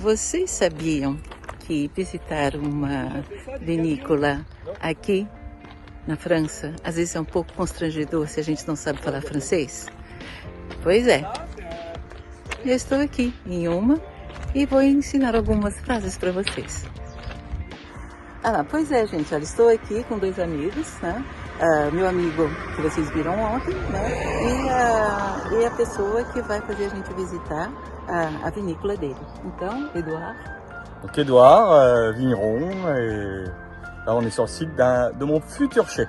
Vocês sabiam que visitar uma vinícola aqui na França, às vezes é um pouco constrangedor se a gente não sabe falar francês? Pois é. Eu estou aqui em uma e vou ensinar algumas frases para vocês. Pois é, gente, olha, estou aqui com dois amigos, né? Meu amigo que vocês viram ontem, né? E a pessoa que vai fazer a gente visitar a vinícola dele. Então, Edouard. Donc Edouard, vigneron, et là on est sur le site de mon futur chai.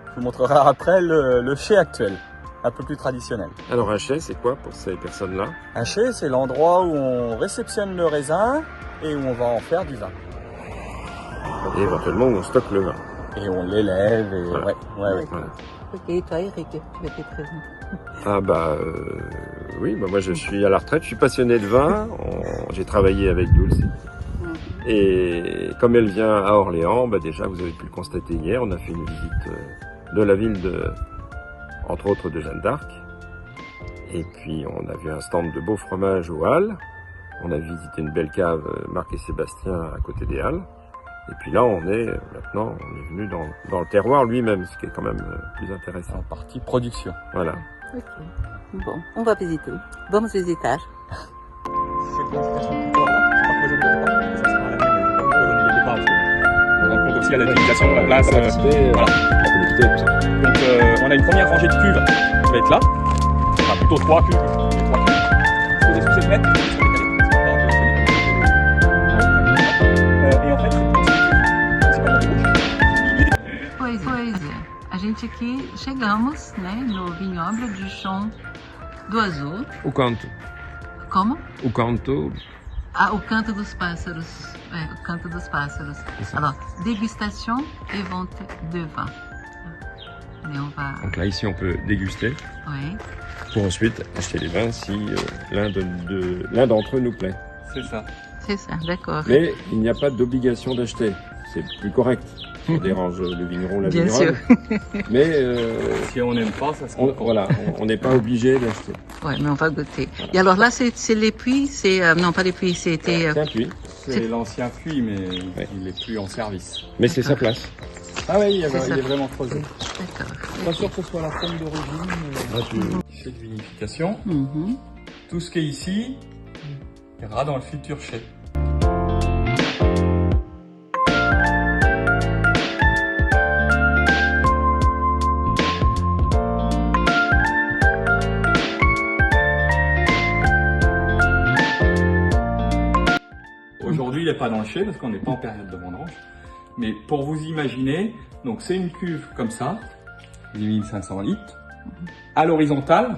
Je vous montrerai après le chai actuel, un peu plus traditionnel. Alors un chai, c'est quoi pour ces personnes-là? Un chai, c'est l'endroit où on réceptionne le raisin et où on va en faire du vin. Et éventuellement où on stocke le vin. Et on l'élève, et voilà. ouais. Voilà. Ok, et toi Eric, tu vas être présent. Oui, moi je suis à la retraite, je suis passionné de vin, j'ai travaillé avec Dulce. Et comme elle vient à Orléans, déjà vous avez pu le constater hier, on a fait une visite de la ville entre autres de Jeanne d'Arc. Et puis on a vu un stand de beaux fromages aux Halles. On a visité une belle cave Marc et Sébastien à côté des Halles. Et puis là, on est venu dans le terroir lui-même, ce qui est quand même plus intéressant. En partie production. Voilà. Ok. Bon, on va visiter. Vamos visitar. On rend compte aussi à la délimitation, la place, voilà. Donc on a une première rangée de cuves qui va être là. Enfin, plutôt trois cuves. Posées sous cette mètre. Et en fait, Pois é, a gente aqui chegamos, né, no vinhobre de Chão do Azul. O canto. Como? O canto. O canto dos pássaros. O canto dos pássaros. Alors, dégustation et vente de vin. Et on va... Donc là, ici, on peut déguster. Oui. Pour ensuite acheter les vins si l'un d'entre eux nous plaît. c'est ça. C'est ça, d'accord. Mais il n'y a pas d'obligation d'acheter. C'est plus correct. Ça dérange le vigneron, la Bien vigneronne. sûr. Mais si on n'aime pas, ça se Voilà, on n'est pas obligé d'acheter. Ouais, mais on va goûter. Voilà. Et alors là, c'est les puits, non pas les puits, c'était... C'est un puits. C'est l'ancien puits, mais il n'est plus en service. Mais c'est sa place. Ah oui, il est vraiment creusé. D'accord. Pas sûr que ce soit la forme d'origine. Chai de vinification. Tout ce qui est ici ira dans le futur chai. Aujourd'hui, il n'est pas dans le chai parce qu'on n'est pas en période de vendange. Mais pour vous imaginer, donc c'est une cuve comme ça, 8500 litres, à l'horizontale,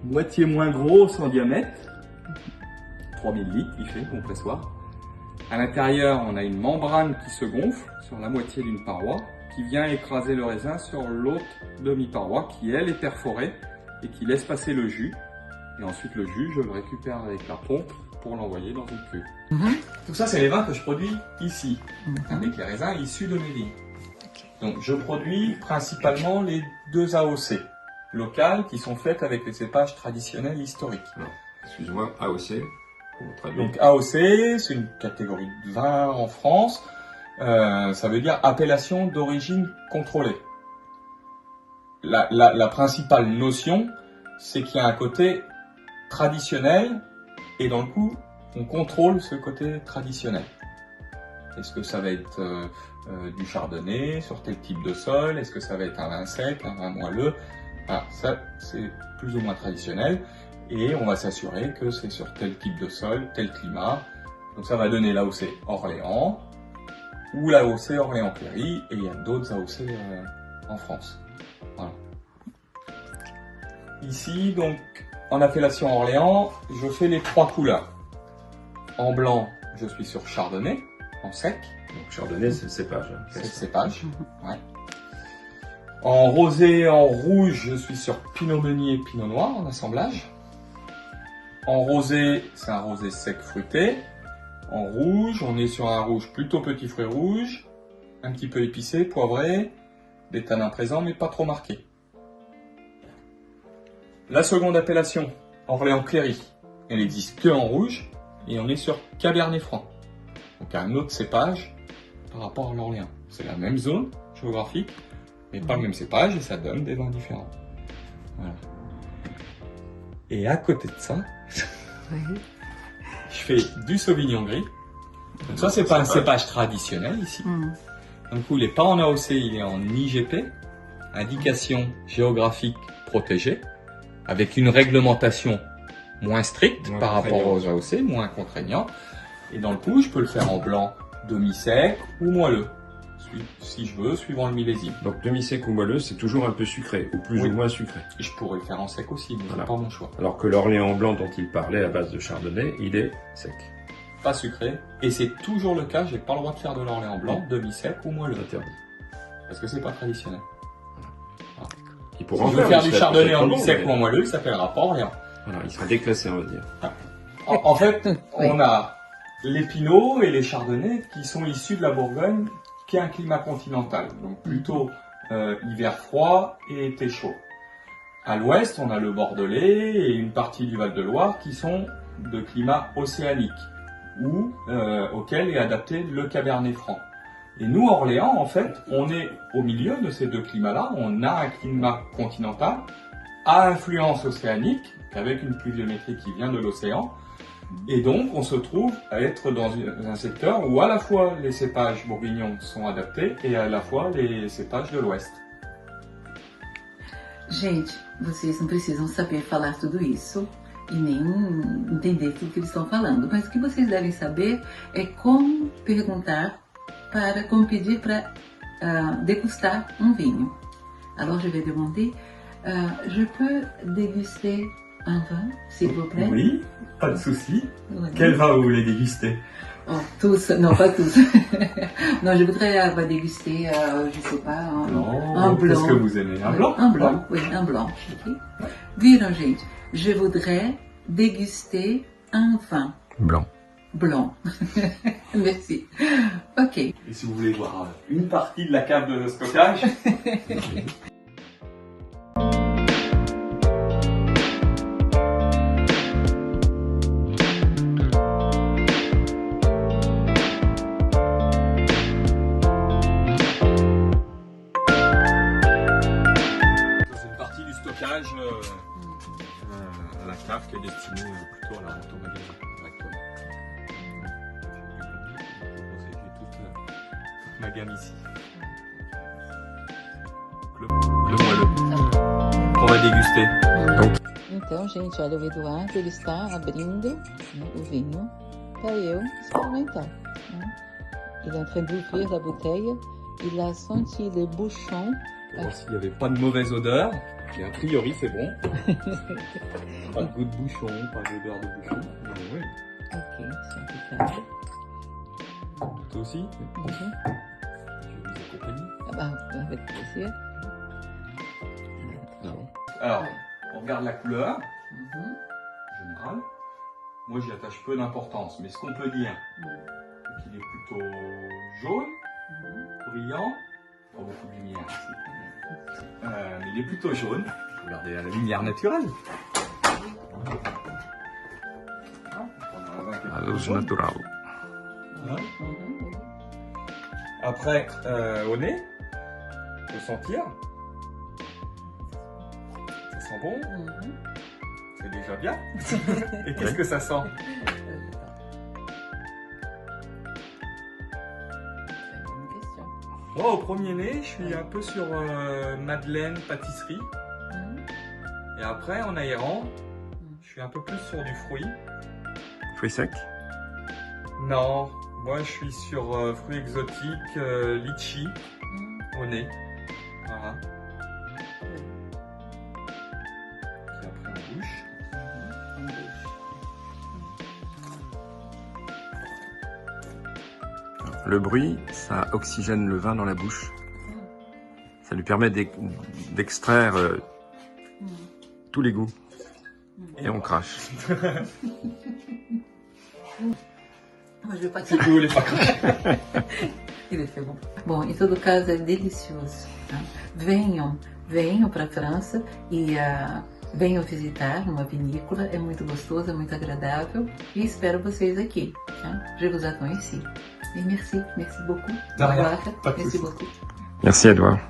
moitié moins grosse en diamètre, 3000 litres il fait, compressoire. À l'intérieur, on a une membrane qui se gonfle sur la moitié d'une paroi, qui vient écraser le raisin sur l'autre demi-paroi, qui elle est perforée et qui laisse passer le jus. Et ensuite le jus, je le récupère avec la pompe pour l'envoyer dans une cuve. Tout ça, c'est les vins que je produis ici, avec les raisins issus de mes vignes. Donc je produis principalement les 2 AOC locales qui sont faites avec les cépages traditionnels historiques. Excuse-moi, AOC. Donc AOC, c'est une catégorie de vin en France. Ça veut dire appellation d'origine contrôlée. La principale notion, c'est qu'il y a un côté traditionnel et dans le coup, on contrôle ce côté traditionnel. Est-ce que ça va être du chardonnay sur tel type de sol? Est-ce que ça va être un vin sec, un vin moelleux? Ça, c'est plus ou moins traditionnel. Et on va s'assurer que c'est sur tel type de sol, tel climat. Donc ça va donner l'AOC Orléans ou l'AOC Orléans-Cléry. Et il y a d'autres AOC en France. Voilà. Ici, donc, en appellation Orléans, je fais les 3 couleurs. En blanc, je suis sur chardonnay, en sec. Donc chardonnay, c'est le cépage. C'est le cépage, ouais. En rosé, en rouge, je suis sur pinot meunier et pinot noir en assemblage. En rosé, c'est un rosé sec fruité. En rouge, on est sur un rouge plutôt petit fruit rouge, un petit peu épicé, poivré, des tanins présents mais pas trop marqués. La seconde appellation, Orléans Cléry, elle existe que en rouge. et on est sur Cabernet Franc. Donc un autre cépage par rapport à l'Orléans. C'est la même zone géographique, mais pas le même cépage et ça donne des vins différents. Voilà. Et à côté de ça, Oui. je fais du Sauvignon gris. Donc ça, c'est pas un cépage traditionnel ici. Du coup, il n'est pas en AOC, il est en IGP, indication géographique protégée, avec une réglementation moins stricte par rapport aux AOC, moins contraignante. Et dans le coup, je peux le faire en blanc demi-sec ou moelleux, si je veux, suivant le millésime. Donc demi-sec ou moelleux, c'est toujours un peu sucré, ou plus ou moins sucré. Et je pourrais le faire en sec aussi, mais Voilà. c'est pas mon choix. Alors que l'Orléans blanc dont il parlait à base de chardonnay, il est sec. Pas sucré. Et c'est toujours le cas, j'ai pas le droit de faire de l'Orléans blanc, demi-sec ou moelleux. Interdit. Parce que c'est pas traditionnel. Il Si pourra en je veux faire, faire il du serait chardonnay peut-être en bon, demi-sec mais- ou en moelleux, il s'appellera pas Orléans. Voilà, il sera déclassé, on va dire. En fait, Oui. on a les pinots et les chardonnays qui sont issus de la Bourgogne, qui est un climat continental, donc plutôt hiver froid et été chaud. À l'ouest, on a le Bordelais et une partie du Val-de-Loire qui sont de climat océanique, ou auquel est adapté le Cabernet Franc. Et nous, Orléans, en fait, on est au milieu de ces deux climats-là. On a un climat continental à influence océanique, avec une pluviométrie qui vient de l'océan. Et donc, on se trouve à être dans un secteur où à la fois les cépages bourguignons sont adaptés et à la fois les cépages de l'Ouest. Gente, vocês não precisam saber falar tudo isso e nem entender tudo que eles estão falando, mas o que vocês devem saber é como perguntar como pedir para degustar um vinho. Alors je vais demander, je peux déguster un vin, s'il vous plaît? Oui, pas de souci. Oui. Quel vin vous voulez déguster? Oh, tous, non pas tous. Non, je voudrais déguster, je sais pas, un blanc. Qu'est-ce que vous aimez? Un blanc? Un blanc, oui, un blanc. Ok. Viram, gente, je voudrais déguster un vin Blanc. blanc. Merci. Ok. Et si vous voulez voir une partie de la cave de stockage, c'est une partie du stockage à la cave qui est destinée plutôt à la vente au magasin directement. J'ai toute ma gamme ici. Le moelleux qu'on va déguster. Então, gente, olha, o Eduardo ele está abrindo, né, o vinho para eu experimentar. Né? Il est en train d'ouvrir la bouteille. Il a senti les bouchons. Pour voir s'il n'y avait pas de mauvaise odeur. Et a priori, c'est bon. Pas de goût de bouchon, pas d'odeur de bouchon. Oui. Ok, c'est impeccable. Toi aussi? Mhm. Je vais vous accompagner. Ah bah, avec plaisir. Alors, on regarde la couleur Mhm. générale. Moi, j'y attache peu d'importance, mais ce qu'on peut dire, c'est qu'il est plutôt jaune, brillant, pas beaucoup de lumière ici, mais il est plutôt jaune. Regardez à la lumière naturelle. A luz natural. Hein? Mhm. Après, au nez, faut sentir. Ça sent bon, Mhm. c'est déjà bien. Et qu'est-ce que ça sent? Très bonne question. Oh, au premier nez, je suis un peu sur madeleine, pâtisserie. Mhm. Et après, en aérant, je suis un peu plus sur du fruit. Fruits secs. Non, moi je suis sur fruits exotiques, litchi, Mhm. au nez. Voilà. Puis après en bouche. En bouche. Le bruit, ça oxygène le vin dans la bouche. Ça lui permet d'extraire Mhm. tous les goûts. Et on crache. Ah, je vais pas Si vous voulez pas cracher. Ele foi bom. Bom, em todo caso é delicioso. Tá? Venham para a França e Venham visitar uma vinícola, é muito gostoso, é muito agradável e espero vocês aqui. Tá? Je vous attends ici. E merci beaucoup. Merci beaucoup. Merci, Edouard.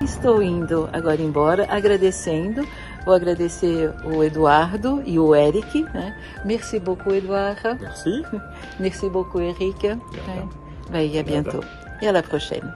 Estou indo agora embora, agradecendo. Vou agradecer o Eduardo e o Eric. Né? Merci beaucoup, Eduardo. Merci. Merci beaucoup, Eric. Et à bientôt. Et à la prochaine.